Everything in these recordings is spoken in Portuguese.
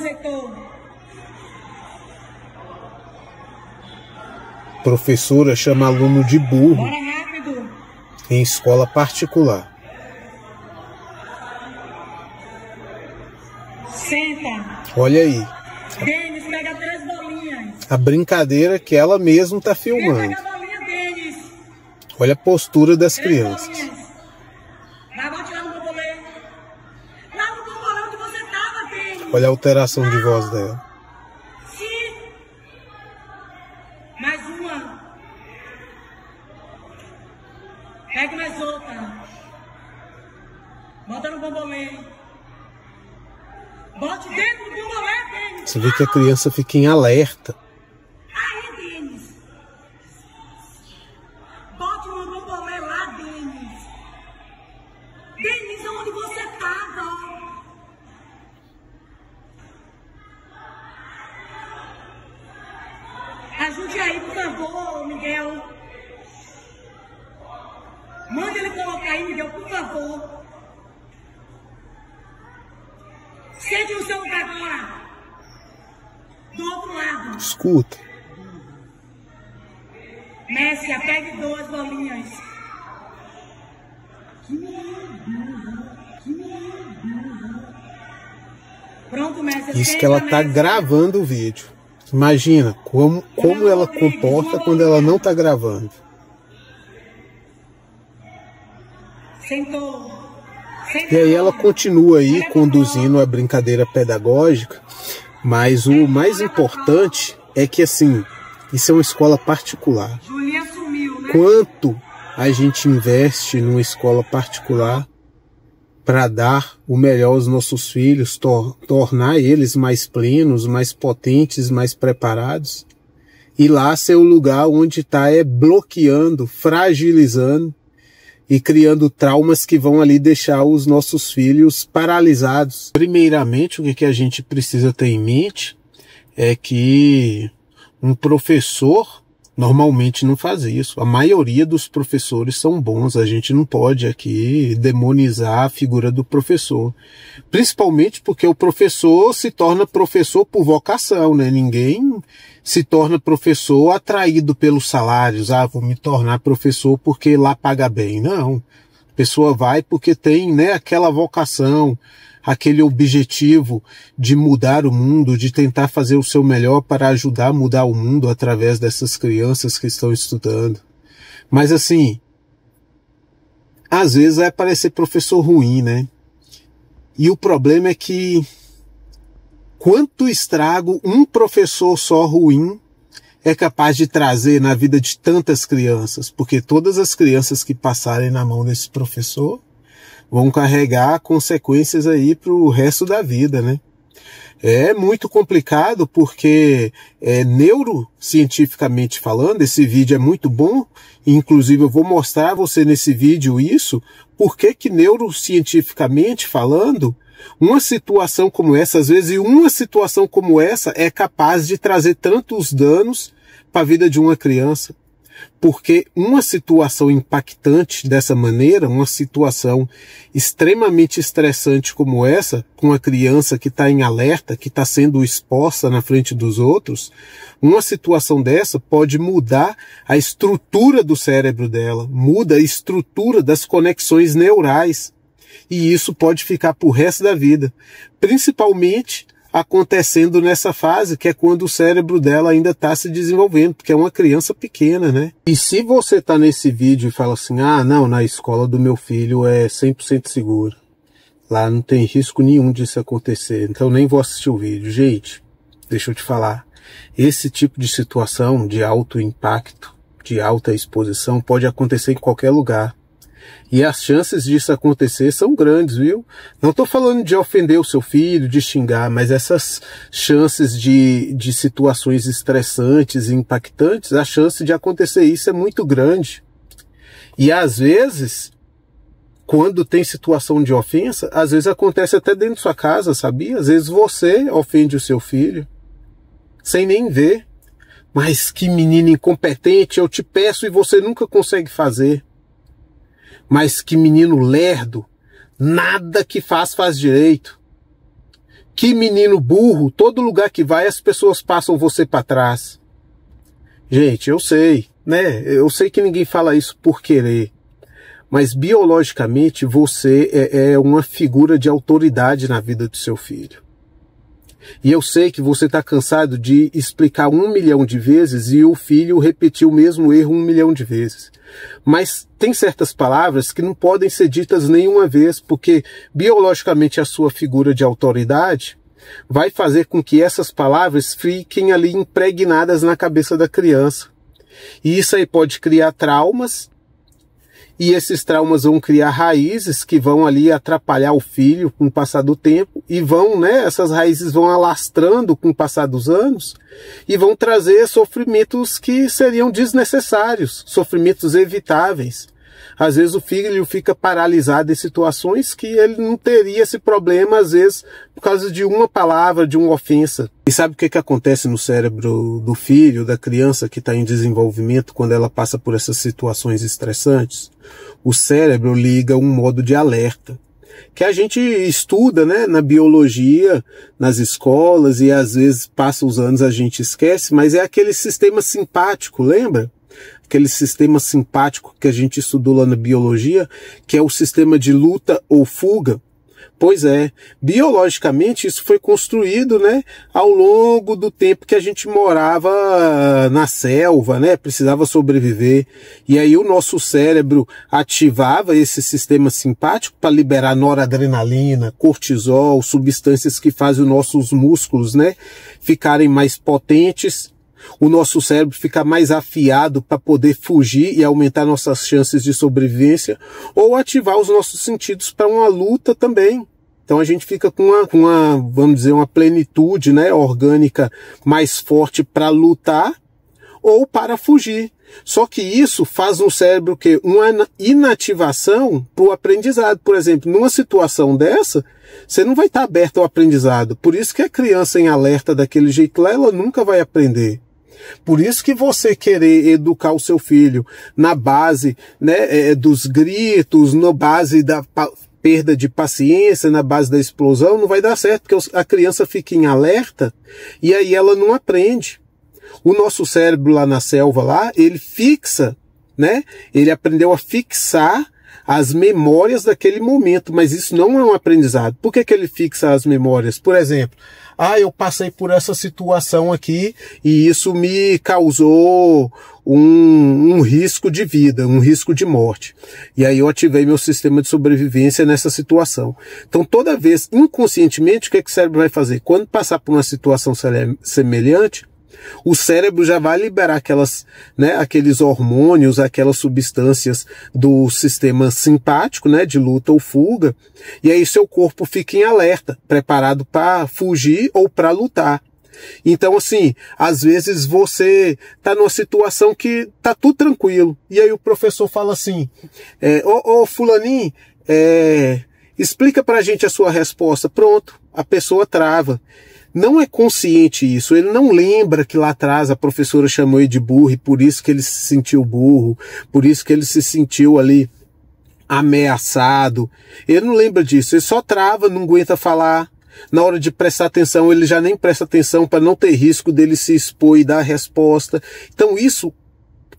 Heitor. Professora chama aluno de burro Bora rápido. em escola particular. Senta. Olha aí, Denis, pega 3 bolinhas. a brincadeira que ela mesma está Vem filmando. pegar a bolinha, Denis. Olha a postura das 3 crianças. bolinhas. Vai, bate lá no bambolê. Lá no bambolê onde você tava, Denis. Olha a alteração de voz dela. Sim. Mais uma. Pega mais outra. Bota no bambolê. Bote dentro do bambolê, Denis. Você vê que a criança fica em alerta. Aí, Denis. Bote no bambolê lá, Denis. Denis, onde você tava? Ajude aí, por favor, Miguel. Manda ele colocar aí, Miguel, por favor. Sente no seu lugar agora. Do outro lado. Escuta. Messia, pegue 2 bolinhas. Pronto, Messia. Isso que ela tá gravando o vídeo. Imagina como ela comporta quando ela não tá gravando. Sentou. E aí ela continua aí conduzindo a brincadeira pedagógica, mas o mais importante é que, assim, isso é uma escola particular. Julinha sumiu, né? Quanto a gente investe numa escola particular para dar o melhor aos nossos filhos, tornar eles mais plenos, mais potentes, mais preparados, e lá ser o lugar onde está bloqueando, fragilizando e criando traumas que vão ali deixar os nossos filhos paralisados. Primeiramente, o que a gente precisa ter em mente é que um professor normalmente não faz isso. A maioria dos professores são bons. A gente não pode aqui demonizar a figura do professor. Principalmente porque o professor se torna professor por vocação, né? Ninguém se torna professor atraído pelos salários. Ah, vou me tornar professor porque lá paga bem. Não. A pessoa vai porque tem, né, aquela vocação, aquele objetivo de mudar o mundo, de tentar fazer o seu melhor para ajudar a mudar o mundo através dessas crianças que estão estudando. Mas assim, às vezes vai parecer professor ruim, né? E o problema é que quanto estrago um professor só ruim é capaz de trazer na vida de tantas crianças, porque todas as crianças que passarem na mão desse professor vão carregar consequências aí para o resto da vida, né? É muito complicado porque, neurocientificamente falando, esse vídeo é muito bom, inclusive eu vou mostrar a você nesse vídeo isso, porque que neurocientificamente falando, uma situação como essa, às vezes uma situação como essa é capaz de trazer tantos danos para a vida de uma criança. Porque uma situação impactante dessa maneira, uma situação extremamente estressante como essa, com a criança que está em alerta, que está sendo exposta na frente dos outros, uma situação dessa pode mudar a estrutura do cérebro dela, muda a estrutura das conexões neurais. E isso pode ficar pro resto da vida, principalmente acontecendo nessa fase, que é quando o cérebro dela ainda está se desenvolvendo, porque é uma criança pequena, né? E se você está nesse vídeo e fala assim, ah, não, na escola do meu filho é 100% segura, lá não tem risco nenhum disso acontecer, então nem vou assistir o vídeo. Gente, deixa eu te falar, esse tipo de situação de alto impacto, de alta exposição, pode acontecer em qualquer lugar. E as chances disso acontecer são grandes, viu? Não estou falando de ofender o seu filho, de xingar, mas essas chances de situações estressantes e impactantes, a chance de acontecer isso é muito grande. E às vezes, quando tem situação de ofensa, às vezes acontece até dentro da sua casa, sabia? Às vezes você ofende o seu filho, sem nem ver. Mas que menino incompetente, eu te peço e você nunca consegue fazer. Mas que menino lerdo, nada que faz direito. Que menino burro, todo lugar que vai as pessoas passam você para trás. Gente, eu sei, né? Eu sei que ninguém fala isso por querer. Mas biologicamente você é uma figura de autoridade na vida do seu filho. E eu sei que você está cansado de explicar 1 milhão de vezes e o filho repetir o mesmo erro 1 milhão de vezes. Mas tem certas palavras que não podem ser ditas nenhuma vez, porque biologicamente a sua figura de autoridade vai fazer com que essas palavras fiquem ali impregnadas na cabeça da criança. E isso aí pode criar traumas, e esses traumas vão criar raízes que vão ali atrapalhar o filho com o passar do tempo, e vão, né, essas raízes vão alastrando com o passar dos anos, e vão trazer sofrimentos que seriam desnecessários, sofrimentos evitáveis. Às vezes o filho fica paralisado em situações que ele não teria esse problema, às vezes, por causa de uma palavra, de uma ofensa. E sabe o que acontece no cérebro do filho, da criança que está em desenvolvimento, quando ela passa por essas situações estressantes? O cérebro liga um modo de alerta, que a gente estuda, né, na biologia, nas escolas, e às vezes passa os anos a gente esquece, mas é aquele sistema simpático, lembra? Aquele sistema simpático que a gente estudou lá na biologia, que é o sistema de luta ou fuga. Pois é, biologicamente isso foi construído, né, ao longo do tempo que a gente morava na selva, né, precisava sobreviver. E aí o nosso cérebro ativava esse sistema simpático para liberar noradrenalina, cortisol, substâncias que fazem os nossos músculos, né, ficarem mais potentes. O nosso cérebro fica mais afiado para poder fugir e aumentar nossas chances de sobrevivência, ou ativar os nossos sentidos para uma luta também. Então a gente fica com uma, vamos dizer, uma plenitude, né, orgânica mais forte para lutar ou para fugir. Só que isso faz no cérebro que uma inativação para o aprendizado. Por exemplo, numa situação dessa, você não vai estar aberto ao aprendizado. Por isso que a criança em alerta daquele jeito lá, ela nunca vai aprender. Por isso que você querer educar o seu filho na base, né, dos gritos, na base da perda de paciência, na base da explosão, não vai dar certo, porque a criança fica em alerta e aí ela não aprende. O nosso cérebro lá na selva, lá, ele fixa, né, ele aprendeu a fixar as memórias daquele momento, mas isso não é um aprendizado. Por que ele fixa as memórias? Por exemplo, eu passei por essa situação aqui e isso me causou um risco de vida, um risco de morte. E aí eu ativei meu sistema de sobrevivência nessa situação. Então toda vez, inconscientemente, o que o cérebro vai fazer? Quando passar por uma situação semelhante, o cérebro já vai liberar aqueles hormônios, aquelas substâncias do sistema simpático, né, de luta ou fuga, e aí seu corpo fica em alerta, preparado para fugir ou para lutar. Então, assim, às vezes você está numa situação que tá tudo tranquilo, e aí o professor fala assim, fulaninho, explica pra gente a sua resposta. Pronto, a pessoa trava. Não é consciente isso, ele não lembra que lá atrás a professora chamou ele de burro e por isso que ele se sentiu burro, por isso que ele se sentiu ali ameaçado. Ele não lembra disso, ele só trava, não aguenta falar. Na hora de prestar atenção, ele já nem presta atenção para não ter risco dele se expor e dar a resposta. Então isso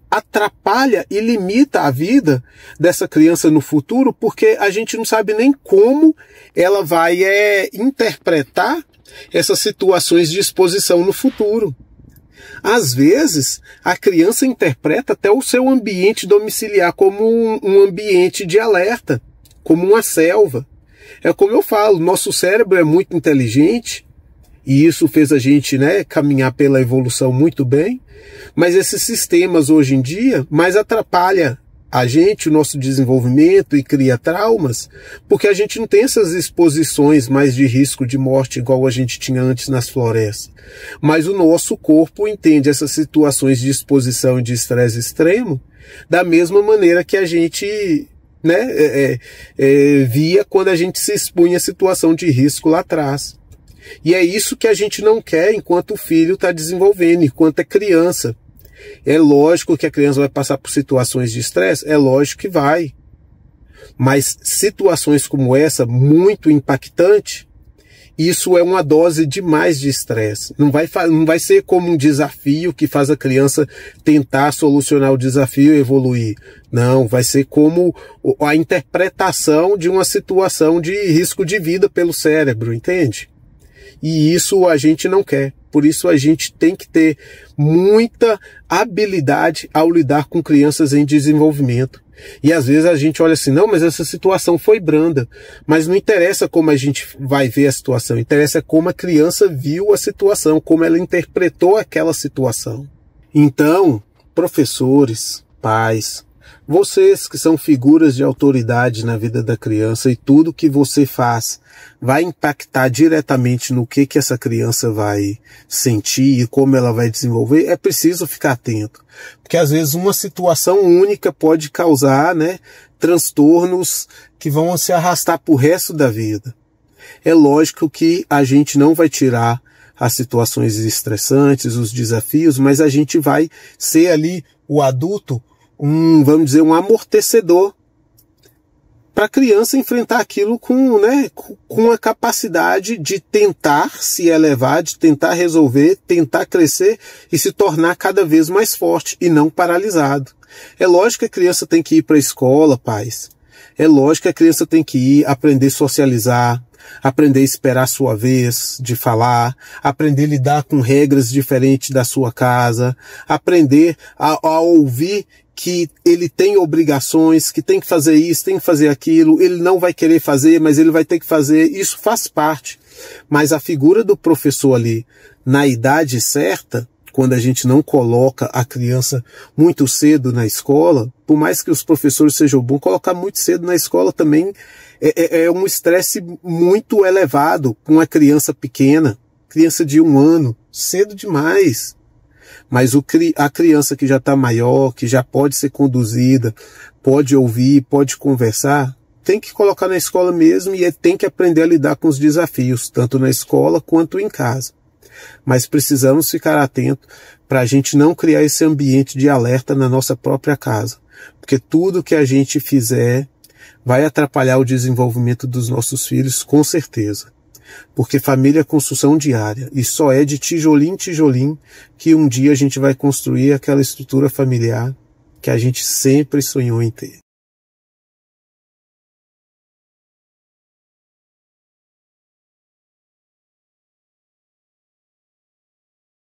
atrapalha e limita a vida dessa criança no futuro, porque a gente não sabe nem como ela vai interpretar essas situações de exposição no futuro. Às vezes, a criança interpreta até o seu ambiente domiciliar como um ambiente de alerta, como uma selva. É como eu falo, nosso cérebro é muito inteligente, e isso fez a gente, né, caminhar pela evolução muito bem, mas esses sistemas hoje em dia mais atrapalham a gente, o nosso desenvolvimento, e cria traumas, porque a gente não tem essas exposições mais de risco de morte igual a gente tinha antes nas florestas. Mas o nosso corpo entende essas situações de exposição e de estresse extremo da mesma maneira que a gente, né, via quando a gente se expunha a situação de risco lá atrás. E é isso que a gente não quer enquanto o filho está desenvolvendo, enquanto é criança. É lógico que a criança vai passar por situações de estresse, é lógico que vai. Mas situações como essa, muito impactante, isso é uma dose demais de estresse. Não vai ser como um desafio que faz a criança tentar solucionar o desafio e evoluir. Não, vai ser como a interpretação de uma situação de risco de vida pelo cérebro, entende? E isso a gente não quer. Por isso a gente tem que ter muita habilidade ao lidar com crianças em desenvolvimento. E às vezes a gente olha assim, não, mas essa situação foi branda. Mas não interessa como a gente vai ver a situação, interessa como a criança viu a situação, como ela interpretou aquela situação. Então, professores, pais, vocês que são figuras de autoridade na vida da criança, e tudo que você faz vai impactar diretamente no que essa criança vai sentir e como ela vai desenvolver, é preciso ficar atento. Porque às vezes uma situação única pode causar, né, transtornos que vão se arrastar pro resto da vida. É lógico que a gente não vai tirar as situações estressantes, os desafios, mas a gente vai ser ali o adulto, vamos dizer, um amortecedor para a criança enfrentar aquilo com a capacidade de tentar se elevar, de tentar resolver, tentar crescer e se tornar cada vez mais forte e não paralisado. É lógico que a criança tem que ir para a escola, pais. É lógico que a criança tem que ir aprender a socializar, aprender a esperar a sua vez de falar, aprender a lidar com regras diferentes da sua casa, aprender a ouvir que ele tem obrigações, que tem que fazer isso, tem que fazer aquilo, ele não vai querer fazer, mas ele vai ter que fazer, isso faz parte. Mas a figura do professor ali, na idade certa, quando a gente não coloca a criança muito cedo na escola, por mais que os professores sejam bons, colocar muito cedo na escola também é um estresse muito elevado com uma criança pequena, criança de 1 ano, cedo demais. Mas a criança que já está maior, que já pode ser conduzida, pode ouvir, pode conversar, tem que colocar na escola mesmo e tem que aprender a lidar com os desafios, tanto na escola quanto em casa. Mas precisamos ficar atentos para a gente não criar esse ambiente de alerta na nossa própria casa. Porque tudo que a gente fizer vai atrapalhar o desenvolvimento dos nossos filhos, com certeza. Porque família é construção diária e só é de tijolinho em tijolinho que um dia a gente vai construir aquela estrutura familiar que a gente sempre sonhou em ter.